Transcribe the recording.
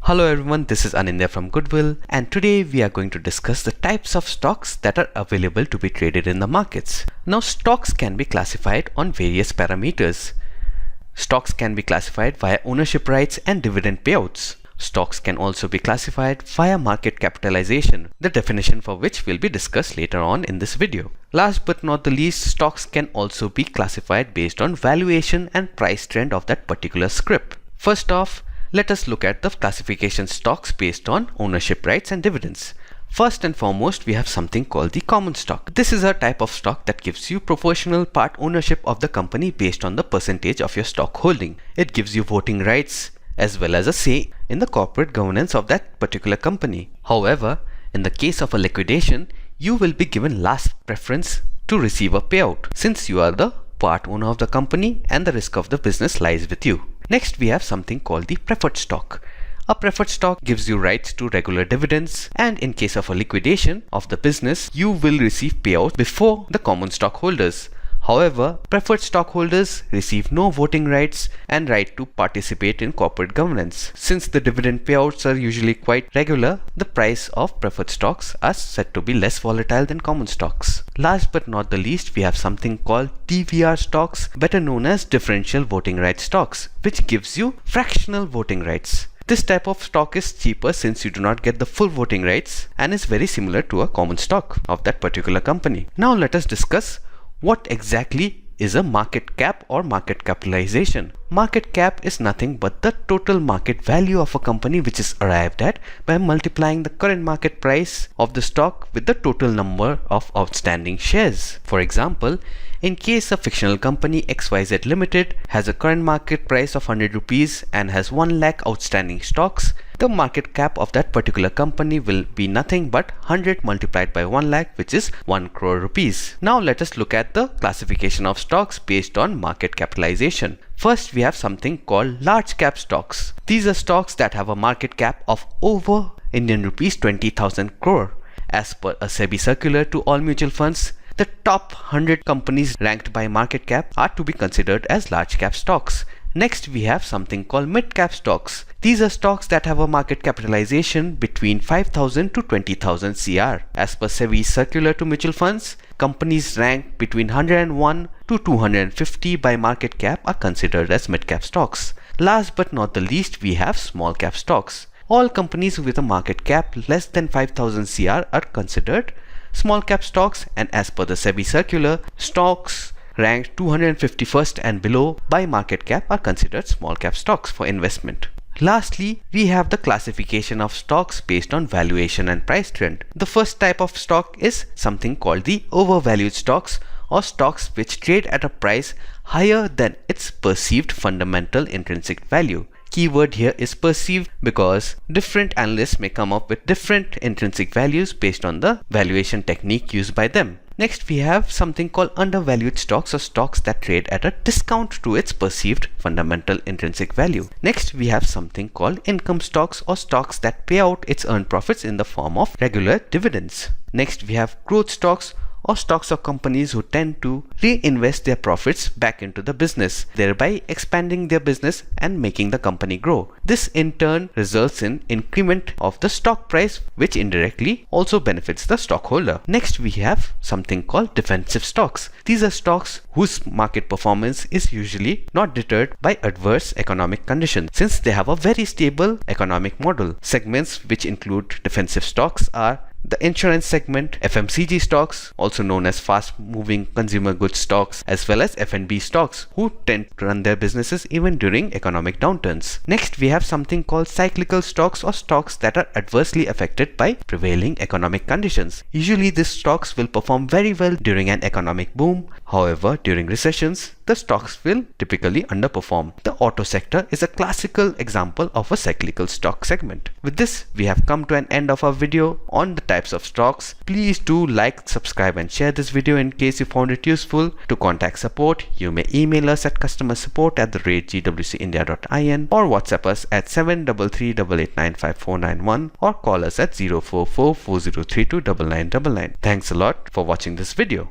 Hello everyone, this is Anindya from Goodwill, and today we are going to discuss the types of stocks that are available to be traded in the markets. Now, stocks can be classified on various parameters. Stocks can be classified via ownership rights and dividend payouts. Stocks can also be classified via market capitalization, the definition for which will be discussed later on in this video. Last but not the least, stocks can also be classified based on valuation and price trend of that particular scrip. First off, let us look at the classification stocks based on ownership rights and dividends. First and foremost, we have something called the common stock. This is a type of stock that gives you proportional part ownership of the company based on the percentage of your stock holding. It gives you voting rights as well as a say in the corporate governance of that particular company. However, in the case of a liquidation, you will be given last preference to receive a payout since you are the part owner of the company and the risk of the business lies with you. Next, we have something called the preferred stock. A preferred stock gives you rights to regular dividends, and in case of a liquidation of the business, you will receive payouts before the common stockholders. However, preferred stockholders receive no voting rights and right to participate in corporate governance. Since the dividend payouts are usually quite regular, the price of preferred stocks are said to be less volatile than common stocks. Last but not the least, we have something called DVR stocks, better known as differential voting rights stocks, which gives you fractional voting rights. This type of stock is cheaper since you do not get the full voting rights and is very similar to a common stock of that particular company. Now let us discuss what exactly is a market cap or market capitalization. Market cap is nothing but the total market value of a company which is arrived at by multiplying the current market price of the stock with the total number of outstanding shares. For example, in case a fictional company XYZ Limited has a current market price of 100 rupees and has 1 lakh outstanding stocks, the market cap of that particular company will be nothing but 100 multiplied by 1 lakh, which is 1 crore rupees. Now let us look at the classification of stocks based on market capitalization. First, we have something called large cap stocks. These are stocks that have a market cap of over Indian rupees 20,000 crore. As per a SEBI circular to all mutual funds, the top 100 companies ranked by market cap are to be considered as large cap stocks. Next, we have something called mid cap stocks. These are stocks that have a market capitalization between 5,000 to 20,000 CR. As per SEBI circular to mutual funds, companies ranked between 101 to 250 by market cap are considered as mid cap stocks. Last but not the least, we have small cap stocks. All companies with a market cap less than 5,000 CR are considered small cap stocks, and as per the SEBI circular, stocks ranked 251st and below by market cap are considered small cap stocks for investment. Lastly, we have the classification of stocks based on valuation and price trend. The first type of stock is something called the overvalued stocks, or stocks which trade at a price higher than its perceived fundamental intrinsic value. Keyword here is perceived because different analysts may come up with different intrinsic values based on the valuation technique used by them. Next, we have something called undervalued stocks, or stocks that trade at a discount to its perceived fundamental intrinsic value. Next, we have something called income stocks, or stocks that pay out its earned profits in the form of regular dividends. Next, we have growth stocks, or stocks of companies who tend to reinvest their profits back into the business, thereby expanding their business and making the company grow. This in turn results in increment of the stock price, which indirectly also benefits the stockholder. Next, we have something called defensive stocks. These are stocks whose market performance is usually not deterred by adverse economic conditions, since they have a very stable economic model. Segments which include defensive stocks are the insurance segment, FMCG stocks, also known as fast-moving consumer goods stocks, as well as F&B stocks, who tend to run their businesses even during economic downturns. Next, we have something called cyclical stocks, or stocks that are adversely affected by prevailing economic conditions. Usually, these stocks will perform very well during an economic boom. However, during recessions, the stocks will typically underperform. The auto sector is a classical example of a cyclical stock segment. With this, we have come to an end of our video on the types of stocks. Please do like, subscribe and share this video in case you found it useful. To contact support, you may email us at customersupport@gwcindia.in or WhatsApp us at 73388954991 or call us at 04440329999. Thanks a lot for watching this video.